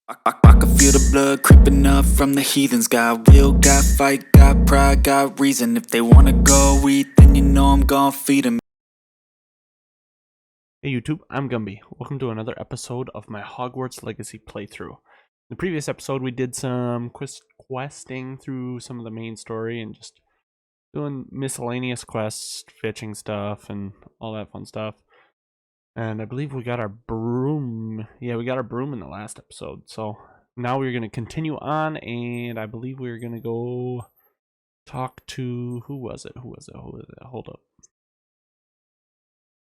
I can feel the blood creeping up from the heathens. Got will, got fight, got pride, got reason. If they wanna go eat, then you know I'm gon' feed them. Hey YouTube, I'm Gumby. Welcome to another episode of my Hogwarts Legacy playthrough. In the previous episode, we did some questing through some of the main story and just doing miscellaneous quests, fetching stuff, and all that fun stuff. And I believe we got our broom. Yeah, we got our broom in the last episode. So now we're going to continue on, and I believe we're going to go talk to... Who was it? Hold up.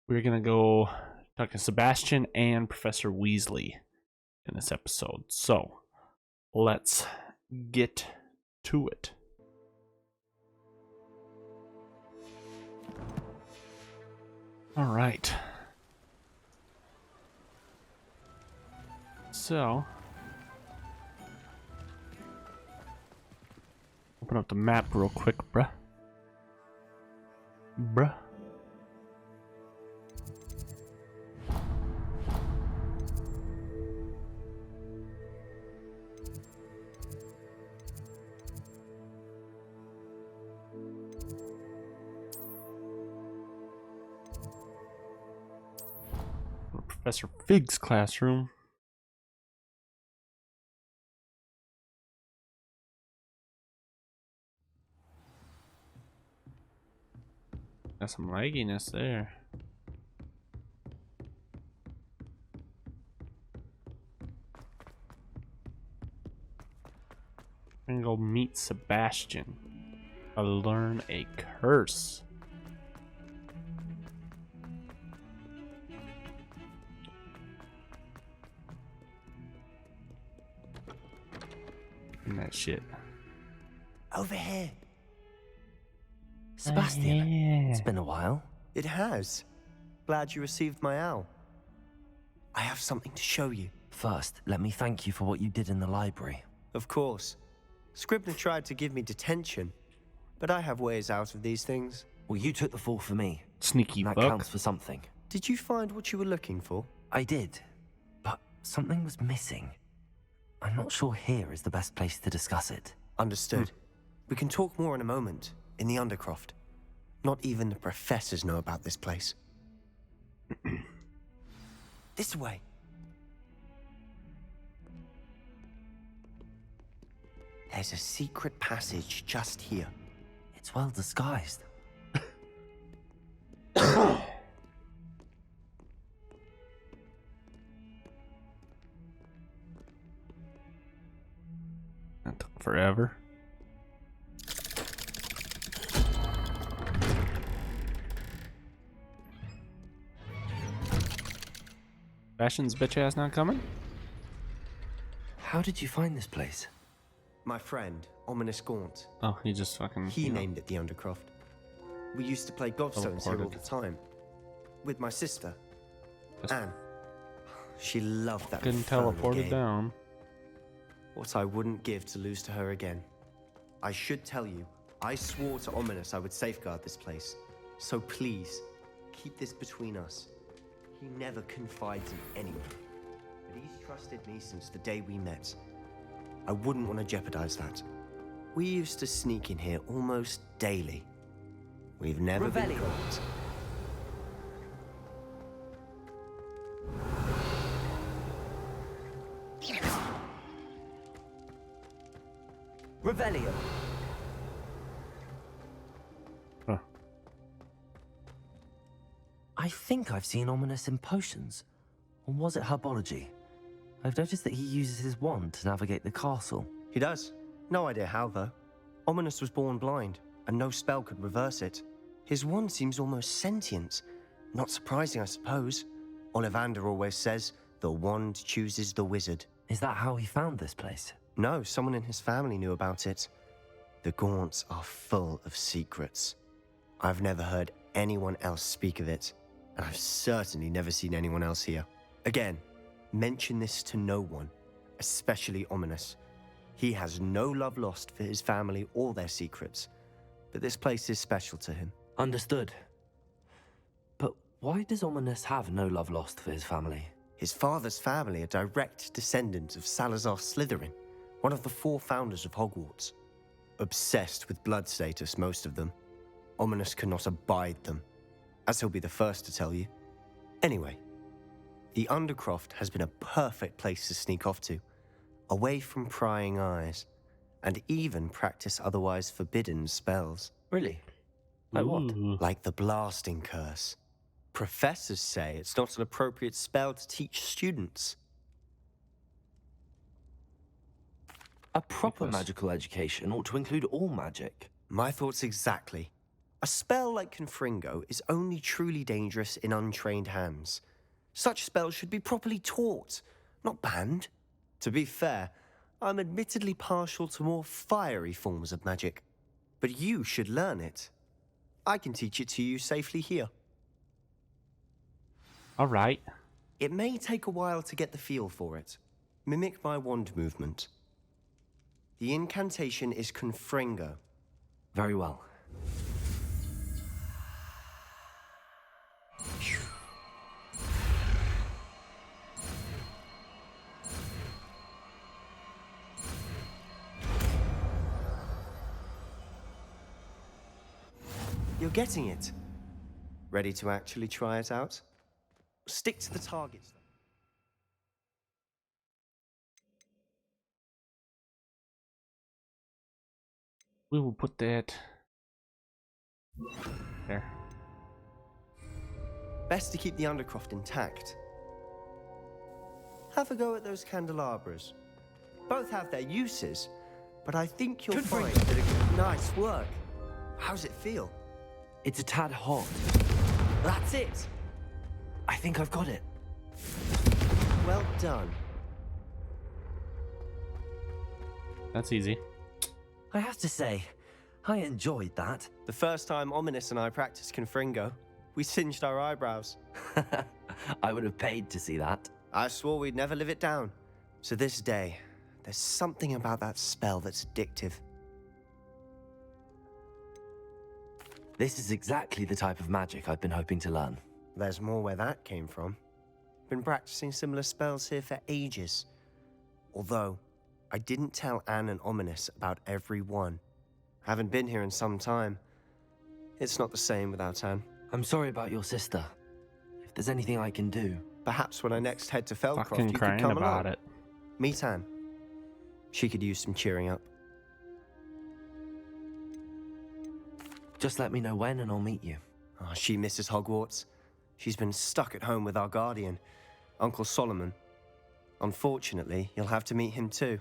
We're going to go talk to Sebastian and Professor Weasley in this episode. So let's get to it. All right. So, open up the map real quick, bruh. Professor Fig's classroom. Got some lagginess there. I'm gonna go meet Sebastian. I'll learn a curse. And that shit. Over here. Sebastian, Yeah. it's been a while. It has. Glad you received my owl. I have something to show you. First, let me thank you for what you did in the library. Of course. Scribner tried to give me detention, but I have ways out of these things. Well, you took the fall for me. Sneaky That fuck. counts for something. Did you find what you were looking for? I did, but something was missing. I'm not sure here is the best place to discuss it. Understood. We can talk more in a moment, in the Undercroft. Not even the professors know about this place. This way. There's a secret passage just here. It's well disguised. That took forever. Sebastian's bitch ass not coming? How did you find this place? My friend, Ominous Gaunt. Oh, he just fucking... He named it the Undercroft. We used to play gobstones here all the time. With my sister, Just Anne. She loved that getting infernal teleported game. down. What I wouldn't give to lose to her again. I should tell you, I swore to Ominous I would safeguard this place. So please, keep this between us. He never confides in anyone. But he's trusted me since the day we met. I wouldn't want to jeopardize that. We used to sneak in here almost daily. We've never been Revelio. caught. Revelio. Huh. I think I've seen Ominous in potions. Or was it herbology? I've noticed that he uses his wand to navigate the castle. He does. No idea how, though. Ominous was born blind, and no spell could reverse it. His wand seems almost sentient. Not surprising, I suppose. Ollivander always says, the wand chooses the wizard. Is that how he found this place? No, someone in his family knew about it. The Gaunts are full of secrets. I've never heard anyone else speak of it, and I've certainly never seen anyone else here. Again, mention this to no one, especially Ominous. He has no love lost for his family or their secrets, but this place is special to him. Understood. But why does Ominous have no love lost for his family? His father's family are direct descendants of Salazar Slytherin, one of the 4 founders of Hogwarts. Obsessed with blood status, most of them. Ominous cannot abide them, as he'll be the first to tell you. Anyway, the Undercroft has been a perfect place to sneak off to, away from prying eyes, and even practice otherwise forbidden spells. Really? Like what? Ooh. Like the blasting curse. Professors say it's not an appropriate spell to teach students. A proper Because- magical education ought to include all magic. My thoughts exactly. A spell like Confringo is only truly dangerous in untrained hands. Such spells should be properly taught, not banned. To be fair, I'm admittedly partial to more fiery forms of magic. But you should learn it. I can teach it to you safely here. All right. It may take a while to get the feel for it. Mimic my wand movement. The incantation is Confringo. Very well. You're getting it. Ready to actually try it out? Stick to the targets. We will put that there. Best to keep the Undercroft intact. Have a go at those candelabras. Both have their uses, but I think you'll find that it nice work. How's it feel? It's a tad hot. That's it. I think I've got it. Well done. That's easy. I have to say, I enjoyed that. The first time Ominous and I practiced Confringo, we singed our eyebrows. I would have paid to see that. I swore we'd never live it down. So this day, there's something about that spell that's addictive. This is exactly the type of magic I've been hoping to learn. There's more where that came from. Been practicing similar spells here for ages. Although, I didn't tell Anne and Ominous about every one. Haven't been here in some time. It's not the same without Anne. I'm sorry about your sister. If there's anything I can do... Perhaps when I next head to Feldcroft, Fucking you could crying come about along. it. Meet Anne. She could use some cheering up. Just let me know when and I'll meet you. Oh, she misses Hogwarts. She's been stuck at home with our guardian, Uncle Solomon. Unfortunately, you'll have to meet him too.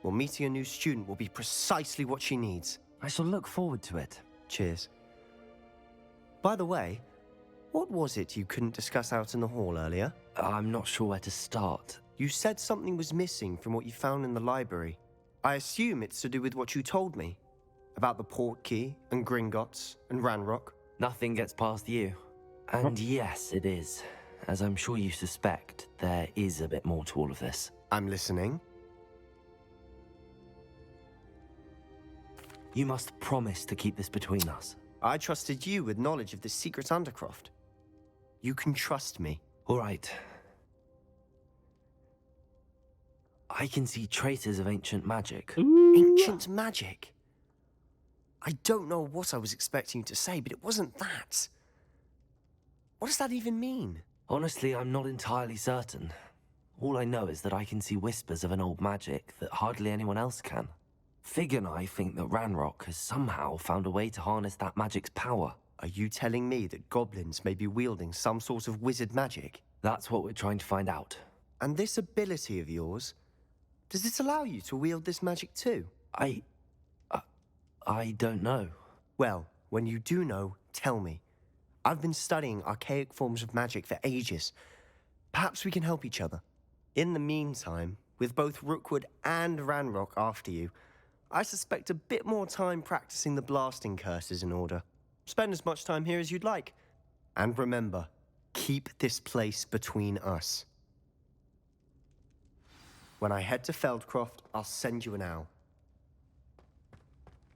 Well, meeting a new student will be precisely what she needs. I shall look forward to it. Cheers. By the way, what was it you couldn't discuss out in the hall earlier? I'm not sure where to start. You said something was missing from what you found in the library. I assume it's to do with what you told me. About the Portkey, and Gringotts, and Ranrock. Nothing gets past you. And yes, it is. As I'm sure you suspect, there is a bit more to all of this. I'm listening. You must promise to keep this between us. I trusted you with knowledge of the secret Undercroft. You can trust me. All right. I can see traces of ancient magic. Ooh. Ancient magic? I don't know what I was expecting you to say, but it wasn't that. What does that even mean? Honestly, I'm not entirely certain. All I know is that I can see whispers of an old magic that hardly anyone else can. Fig and I think that Ranrock has somehow found a way to harness that magic's power. Are you telling me that goblins may be wielding some sort of wizard magic? That's what we're trying to find out. And this ability of yours, does it allow you to wield this magic too? I don't know. Well, when you do know, tell me. I've been studying archaic forms of magic for ages. Perhaps we can help each other. In the meantime, with both Rookwood and Ranrock after you, I suspect a bit more time practicing the blasting curse is in order. Spend as much time here as you'd like. And remember, keep this place between us. When I head to Feldcroft, I'll send you an owl.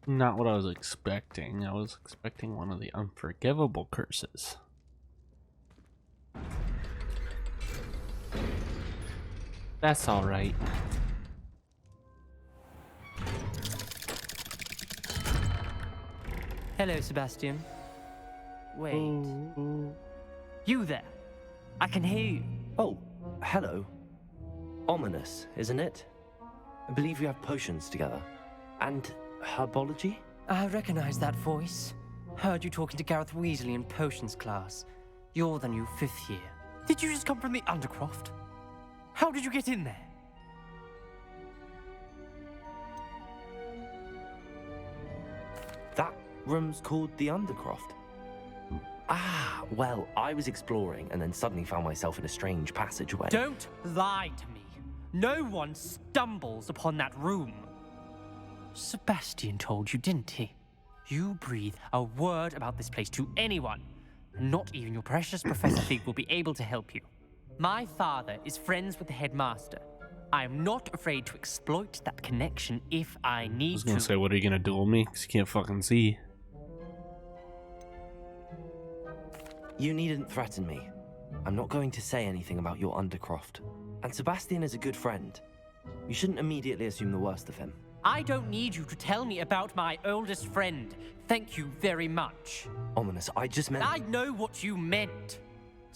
Not what I was expecting. I was expecting one of the unforgivable curses. That's alright. Hello, Sebastian. Wait. Ooh. You there? I can hear you. Oh, hello. Ominous, isn't it? I believe we have potions together. And herbology? I recognize that voice. Heard you talking to Gareth Weasley in potions class. You're the new 5th year. Did you just come from the Undercroft? How did you get in there? That room's called the Undercroft. Ah, well, I was exploring and then suddenly found myself in a strange passageway. Don't lie to me. No one stumbles upon that room. Sebastian told you, didn't he? You breathe a word about this place to anyone, and not even your precious Professor Fig will be able to help you. My father is friends with the headmaster. I am not afraid to exploit that connection if I need to. I was gonna say, what are you gonna duel me? Because you can't fucking see. You needn't threaten me. I'm not going to say anything about your Undercroft. And Sebastian is a good friend. You shouldn't immediately assume the worst of him. I don't need you to tell me about my oldest friend. Thank you very much. Ominous, I just meant... I know what you meant.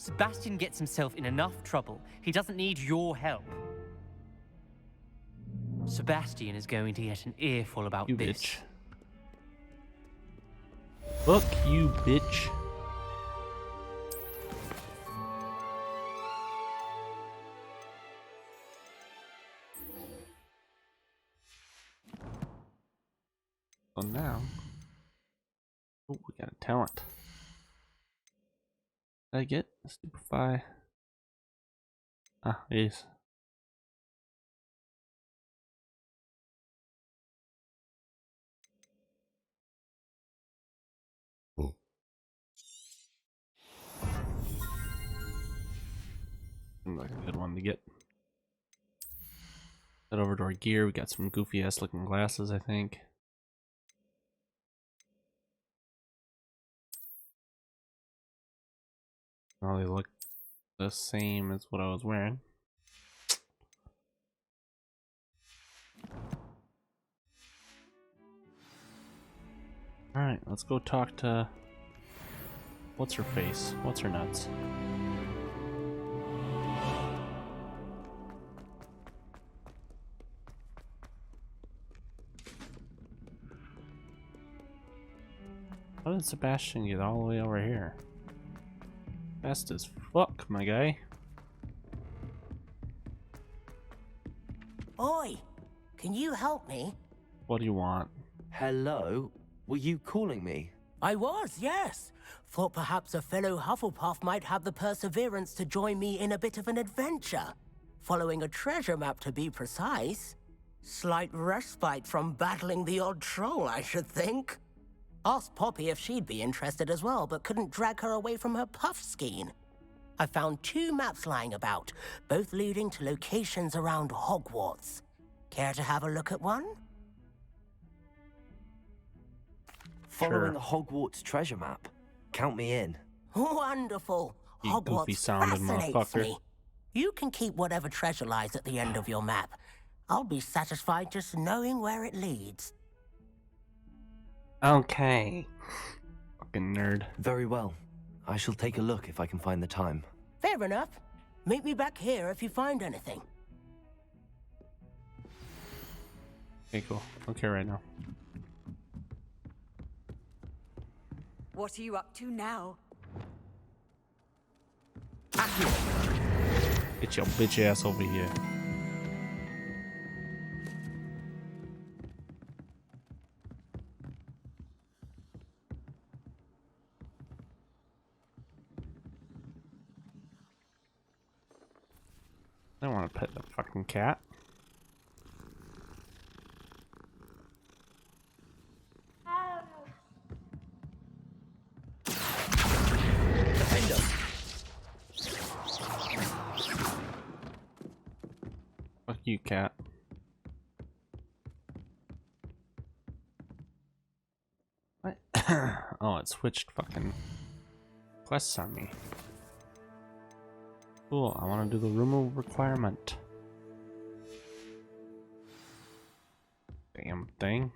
Sebastian gets himself in enough trouble. He doesn't need your help. Sebastian is going to get an earful about You this. bitch. Fuck you, bitch. So now, oh, we got a talent. Did I get stupefy? Ah, yes. Seems like a good one to get. Head over to our gear. We got some goofy ass looking glasses, I think. Oh, they look the same as what I was wearing. Alright, let's go talk to... What's her face? What's her nuts? How did Sebastian get all the way over here? Fast as fuck, my guy. Oi, can you help me? What do you want? Hello? Were you calling me? I was, yes. Thought perhaps a fellow Hufflepuff might have the perseverance to join me in a bit of an adventure. Following a treasure map, to be precise. Slight respite from battling the odd troll, I should think. Asked Poppy if she'd be interested as well, but couldn't drag her away from her puff skein. I found 2 maps lying about, both leading to locations around Hogwarts. Care to have a look at one? Following the Hogwarts treasure map. Count me in. Wonderful. You Hogwarts goofy-sounding fascinates motherfucker. me. You can keep whatever treasure lies at the end of your map. I'll be satisfied just knowing where it leads. Okay. Fucking nerd. Very well. I shall take a look if I can find the time. Fair enough. Meet me back here if you find anything. Okay, cool. Okay, right now. What are you up to now? Get your bitch ass over here. I don't want to pet the fucking cat. Fuck you, cat. What? Oh, it switched fucking quests on me. Cool, I want to do the room requirement. damn thing.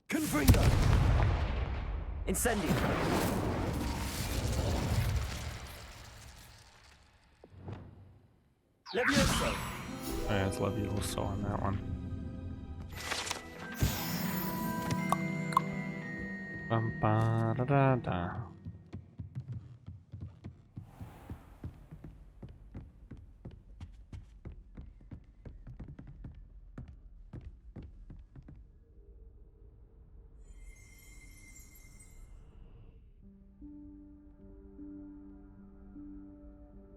Confringo! Incendio! Levioso! Alright, let's Levioso on that one. Bum, ba, da, da, da.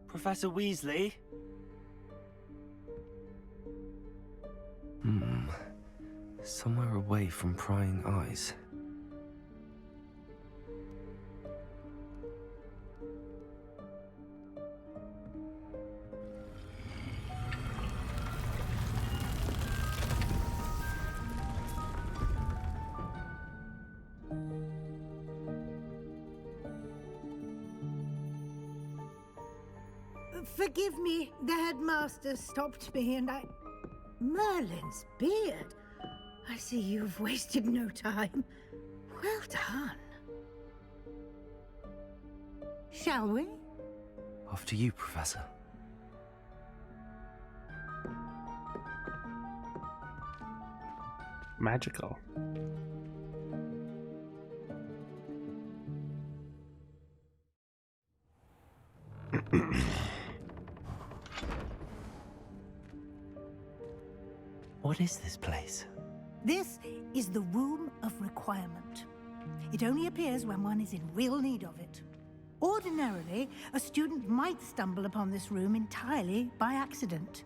Professor Weasley? Somewhere away from prying eyes. Forgive me, the headmaster stopped me and I... Merlin's beard. I see you've wasted no time. Well done. Shall we? After you, Professor. Magical. What is this place? This is the Room of Requirement. It only appears when one is in real need of it. Ordinarily, a student might stumble upon this room entirely by accident.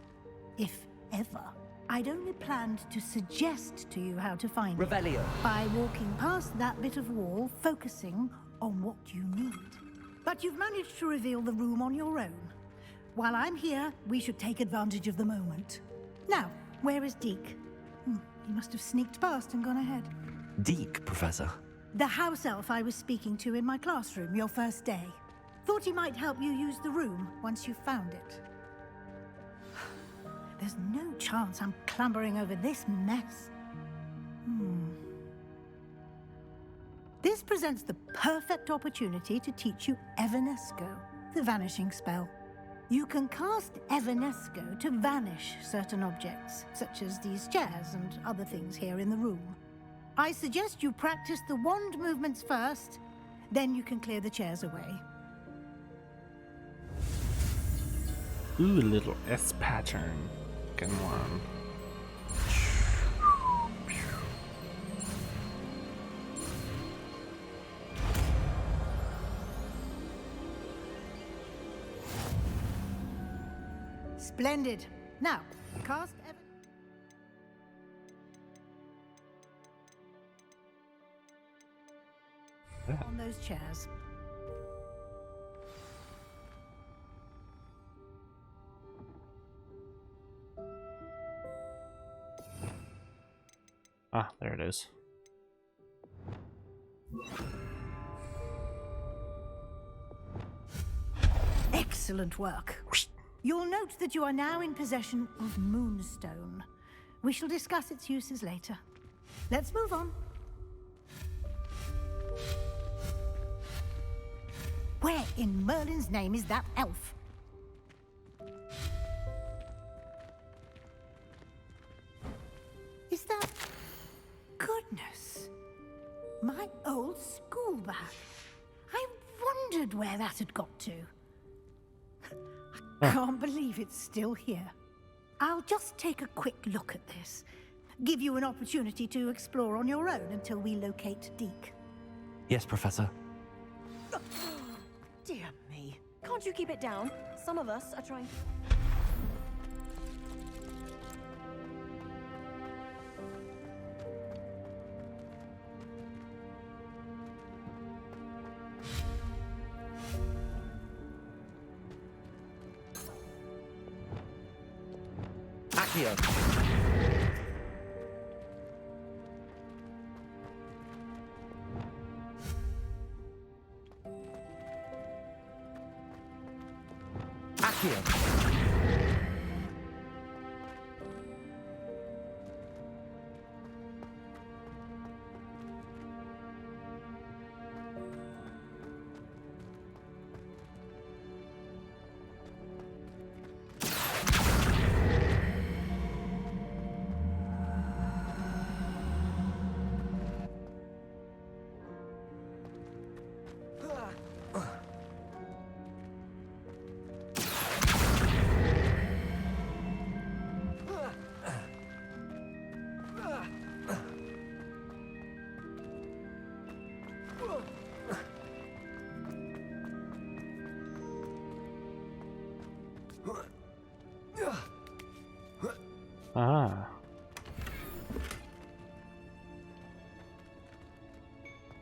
If ever. I'd only planned to suggest to you how to find Revelio. it by walking past that bit of wall, focusing on what you need. But you've managed to reveal the room on your own. While I'm here, we should take advantage of the moment. Now, where is Deke? He must have sneaked past and gone ahead. Deke, Professor. The house elf I was speaking to in my classroom your first day. Thought he might help you use the room once you found it. There's no chance I'm clambering over this mess. This presents the perfect opportunity to teach you Evanesco, the vanishing spell. You can cast Evanesco to vanish certain objects, such as these chairs and other things here in the room. I suggest you practice the wand movements first, then you can clear the chairs away. Ooh, a little S pattern. Good one. Splendid. Now, cast on those chairs. Ah, there it is. Excellent work. You'll note that you are now in possession of Moonstone. We shall discuss its uses later. Let's move on. Where in Merlin's name is that elf? Is that... Goodness. My old school bag. I wondered where that had got to. I can't believe it's still here. I'll just take a quick look at this. Give you an opportunity to explore on your own until we locate Deke. Yes, Professor. Dear me. Can't you keep it down? Some of us are trying... Accio. Ah.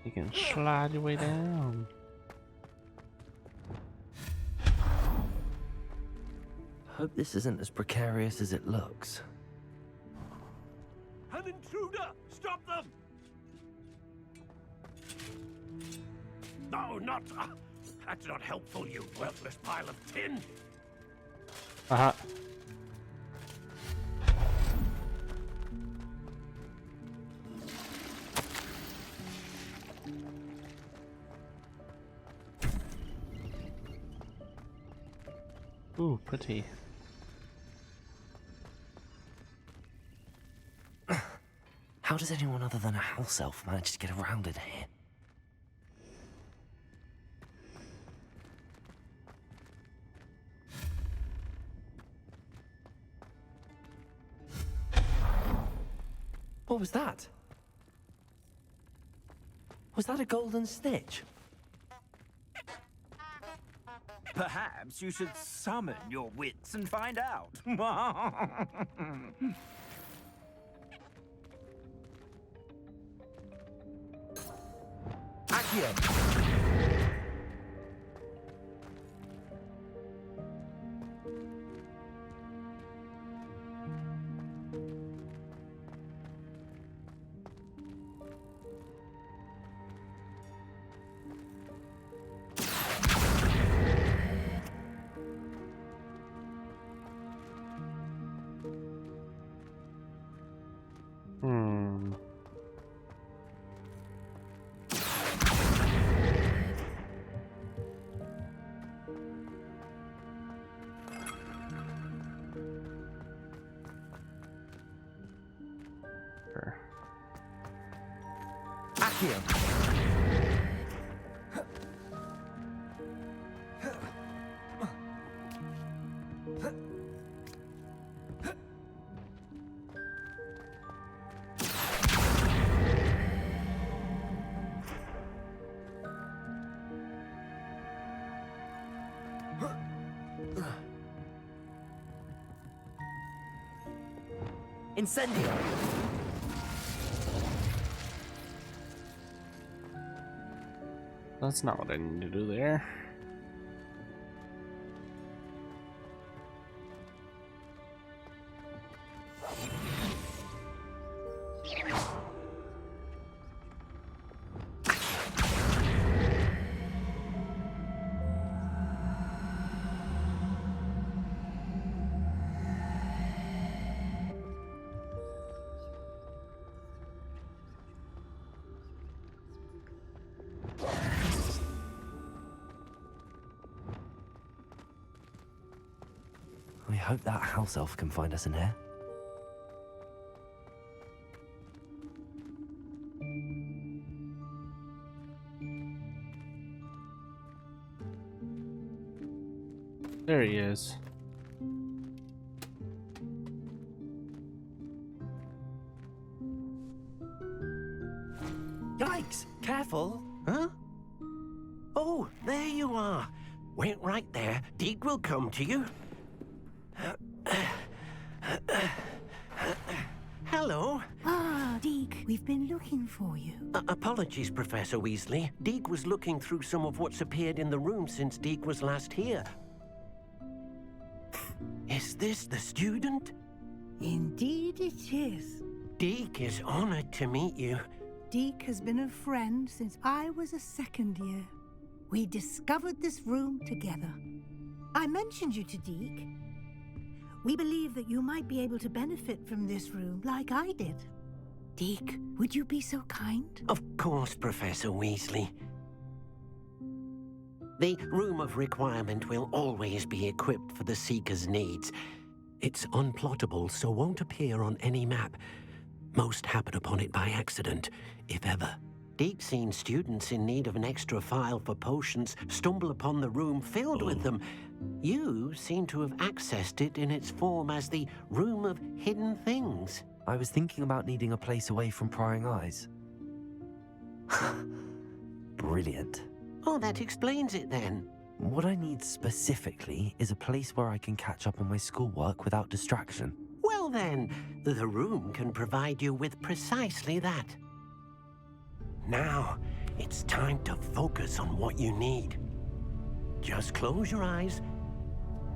You can slide your way down. Hope this isn't as precarious as it looks. An intruder! Stop them! No, not... that's not helpful, you worthless pile of tin! Uh-huh. Ooh, pretty. How does anyone other than a house elf manage to get around in here? What was that? Was that a golden snitch? Perhaps you should summon your wits and find out. Accio! Accio! Incendio! That's not what I need to do there. We hope that house elf can find us in here. There he is. Yikes! Careful! Huh? Oh, there you are. Wait right there. Deek will come to you. Hello. Ah, Deke, we've been looking for you. Apologies, Professor Weasley. Deek was looking through some of what's appeared in the room since Deek was last here. Is this the student? Indeed it is. Deek is honored to meet you. Deke has been a friend since I was a second year. We discovered this room together. I mentioned you to Deke. We believe that you might be able to benefit from this room like I did. Deke, would you be so kind? Of course, Professor Weasley. The Room of Requirement will always be equipped for the Seeker's needs. It's unplottable, so won't appear on any map. Most happen upon it by accident, if ever. Deke's seen students in need of an extra file for potions stumble upon the room filled with them. You seem to have accessed it in its form as the Room of Hidden Things. I was thinking about needing a place away from prying eyes. Brilliant. Oh, that explains it then. What I need specifically is a place where I can catch up on my schoolwork without distraction. Well then, the room can provide you with precisely that. Now, it's time to focus on what you need. Just close your eyes.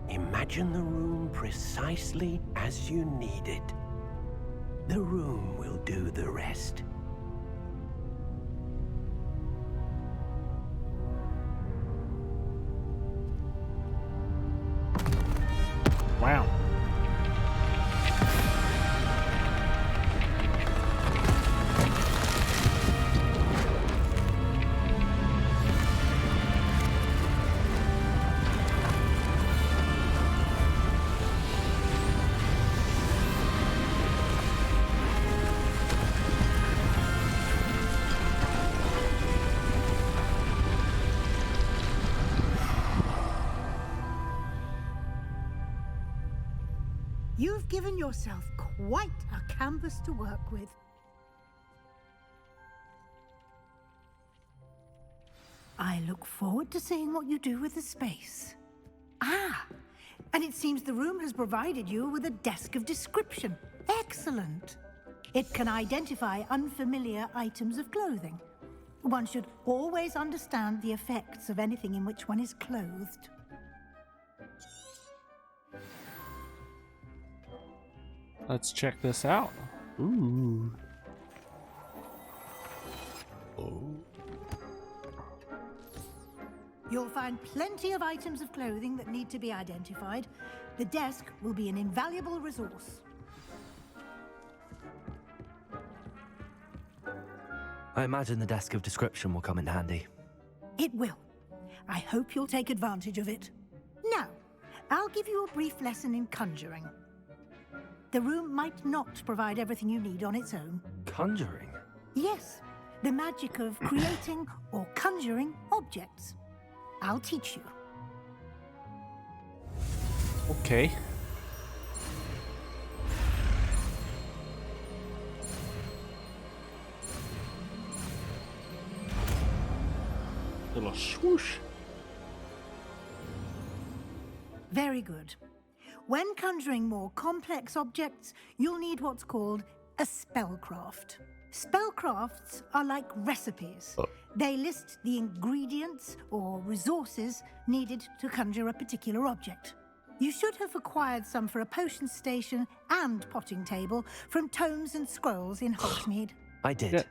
Imagine the room precisely as you need it. The room will do the rest. Wow. You've given yourself quite a canvas to work with. I look forward to seeing what you do with the space. Ah, and it seems the room has provided you with a desk of description. Excellent. It can identify unfamiliar items of clothing. One should always understand the effects of anything in which one is clothed. Let's check this out. Ooh. Oh. You'll find plenty of items of clothing that need to be identified. The desk will be an invaluable resource. I imagine the desk of description will come in handy. It will. I hope you'll take advantage of it. Now, I'll give you a brief lesson in conjuring. The room might not provide everything you need on its own. Conjuring? Yes, the magic of creating or conjuring objects. I'll teach you. Okay. Little swoosh. Very good. When conjuring more complex objects, you'll need what's called a spellcraft. Spellcrafts are like recipes. They list the ingredients or resources needed to conjure a particular object. You should have acquired some for a potion station and potting table from tomes and scrolls in Hogsmeade. I did. Yeah.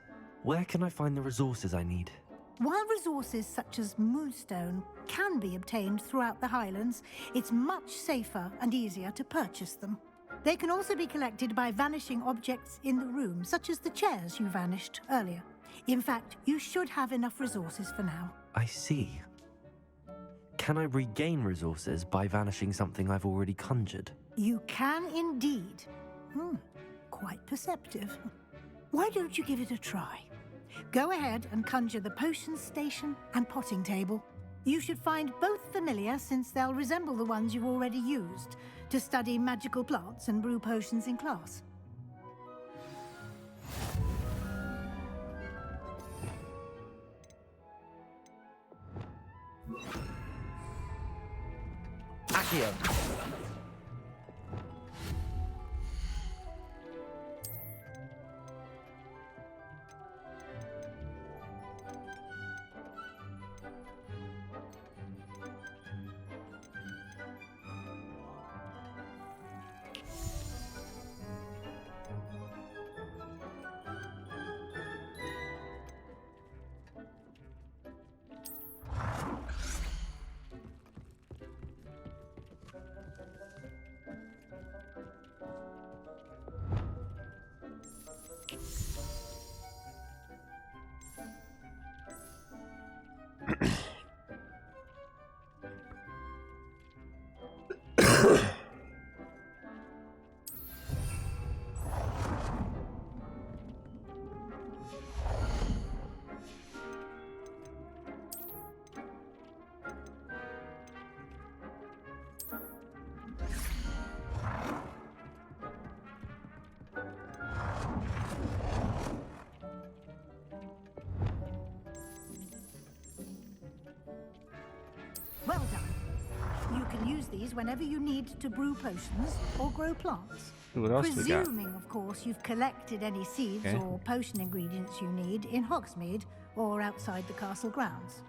Where can I find the resources I need? While resources such as moonstone can be obtained throughout the Highlands, it's much safer and easier to purchase them. They can also be collected by vanishing objects in the room, such as the chairs you vanished earlier. In fact, you should have enough resources for now. I see. Can I regain resources by vanishing something I've already conjured? You can indeed. Quite perceptive. Why don't you give it a try? Go ahead and conjure the potion station and potting table. You should find both familiar, since they'll resemble the ones you've already used to study magical plants and brew potions in class. Accio! Well done. You can use these whenever you need to brew potions or grow plants. What else we got? Presuming, of course, you've collected any seeds Okay. or potion ingredients you need in Hogsmeade or outside the castle grounds.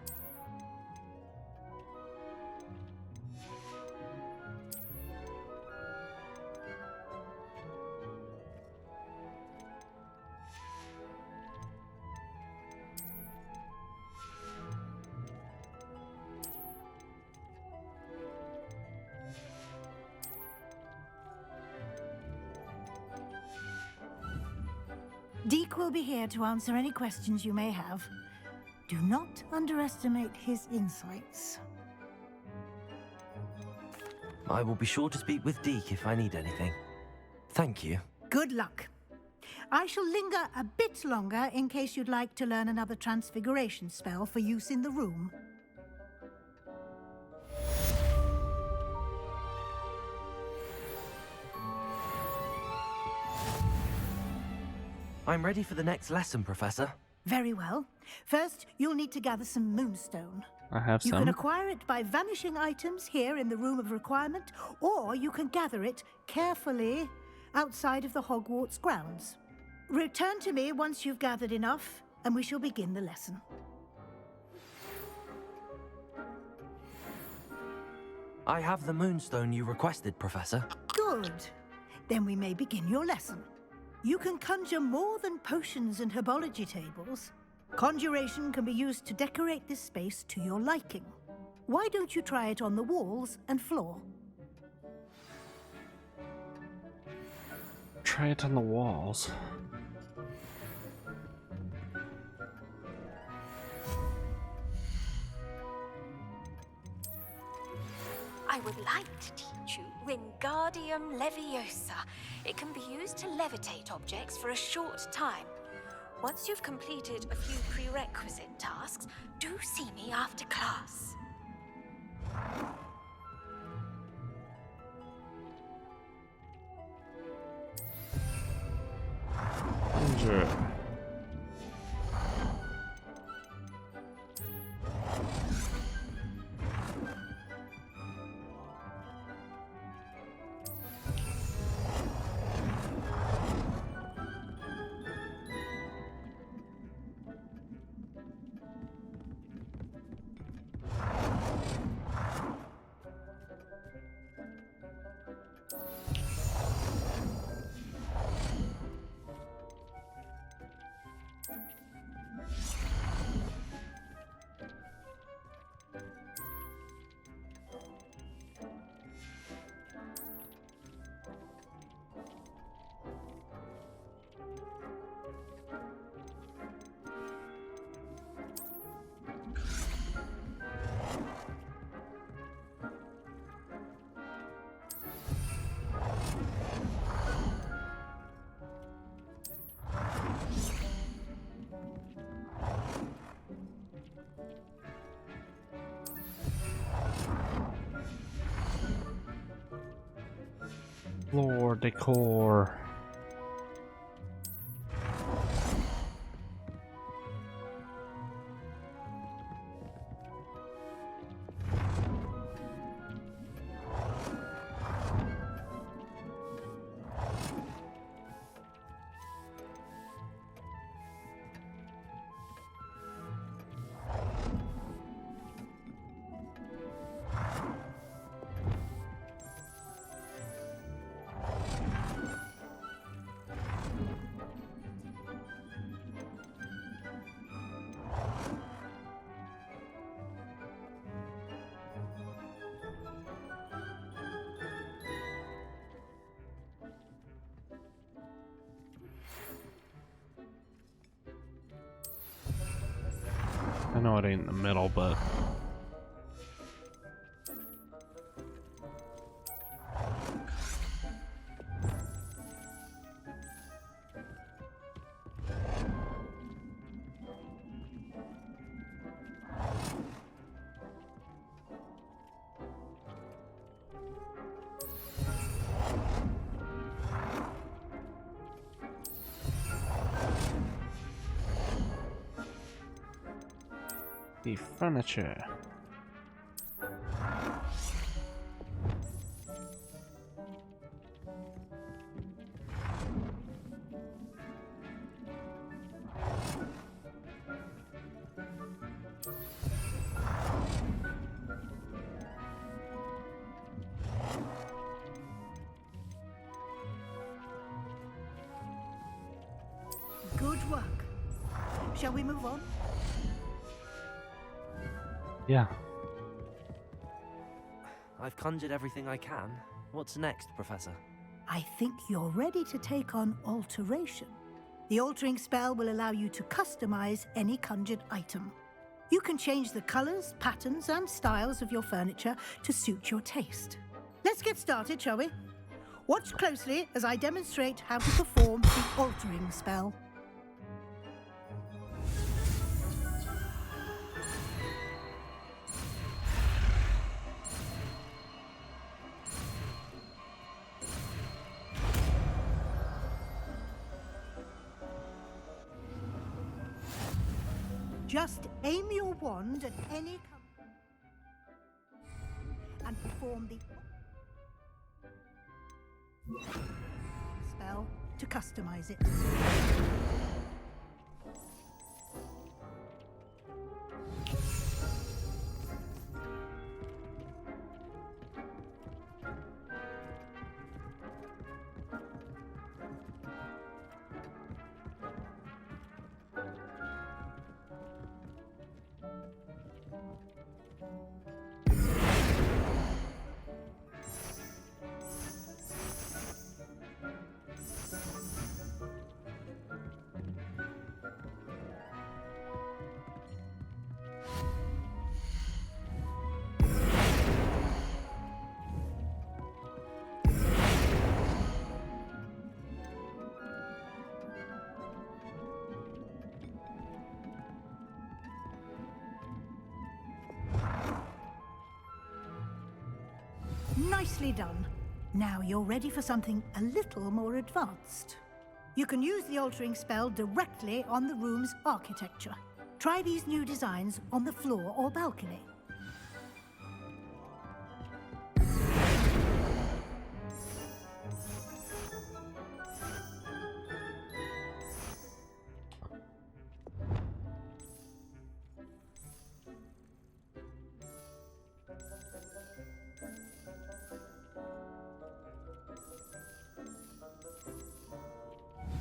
Deke will be here to answer any questions you may have. Do not underestimate his insights. I will be sure to speak with Deke if I need anything. Thank you. Good luck. I shall linger a bit longer in case you'd like to learn another transfiguration spell for use in the room. I'm ready for the next lesson, Professor. Very well. First, you'll need to gather some moonstone. I have You some. can acquire it by vanishing items here in the Room of Requirement, or you can gather it carefully outside of the Hogwarts grounds. Return to me once you've gathered enough, and we shall begin the lesson. I have the moonstone you requested, Professor. Good. Then we may begin your lesson. You can conjure more than potions and herbology tables. Conjuration can be used to decorate this space to your liking. Why don't you try it on the walls and floor? Try it on the walls. I would like to teach you Wingardium Leviosa. It can be used to levitate objects for a short time. Once you've completed a few prerequisite tasks, do see me after class. Sure. Floor decor. I know it ain't in the middle, but the furniture. Shall we move on? Yeah. I've conjured everything I can. What's next, Professor? I think you're ready to take on alteration. The altering spell will allow you to customize any conjured item. You can change the colors, patterns, and styles of your furniture to suit your taste. Let's get started, shall we? Watch closely as I demonstrate how to perform the altering spell. Just aim your wand at any and perform the spell to customize it. Nicely done. Now you're ready for something a little more advanced. You can use the altering spell directly on the room's architecture. Try these new designs on the floor or balcony.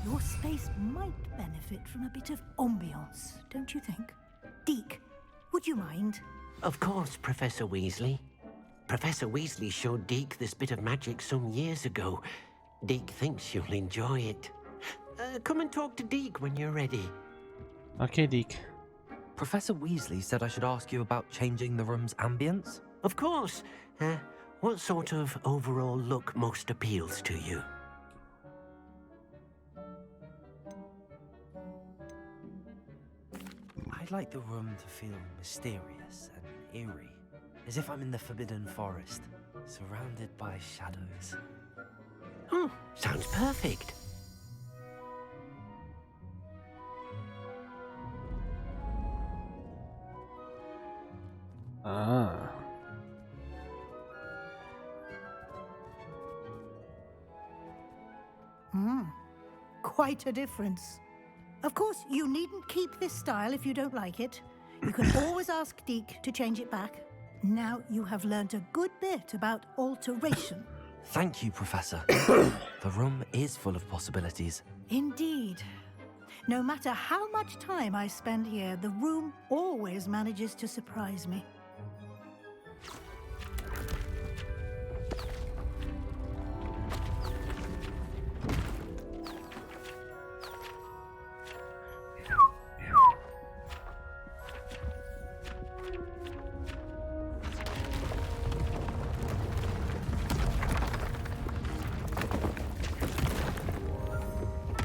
Your space might benefit from a bit of ambiance, don't you think? Deke, would you mind? Of course, Professor Weasley. Professor Weasley showed Deke this bit of magic some years ago. Deke thinks you'll enjoy it. Come and talk to Deke when you're ready. Okay, Deke. Professor Weasley said I should ask you about changing the room's ambience. Of course. What sort of overall look most appeals to you? I'd like the room to feel mysterious and eerie, as if I'm in the Forbidden Forest, surrounded by shadows. Oh, sounds perfect. Ah. Quite a difference. Of course, you needn't keep this style if you don't like it. You can always ask Deke to change it back. Now you have learned a good bit about alteration. Thank you, Professor. The room is full of possibilities. Indeed. No matter how much time I spend here, the room always manages to surprise me.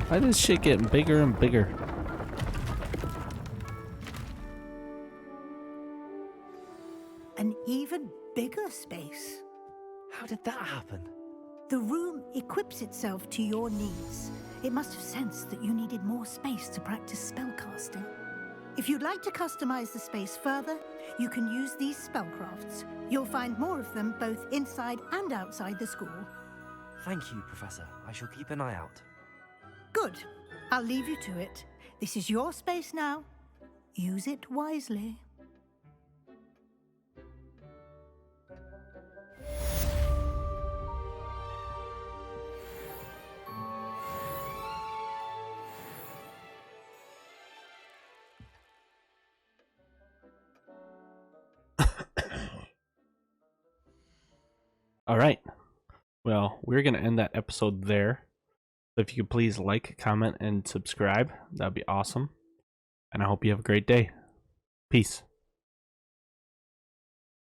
Why is this shit getting bigger and bigger? An even bigger space. How did that happen? The room equips itself to your needs. It must have sensed that you needed more space to practice spellcasting. If you'd like to customize the space further, you can use these spellcrafts. You'll find more of them both inside and outside the school. Thank you, Professor. I shall keep an eye out. Good. I'll leave you to it. This is your space now. Use it wisely. All right. Well, we're going to end that episode there. So if you could please like, comment, and subscribe, that'd be awesome. And I hope you have a great day. Peace.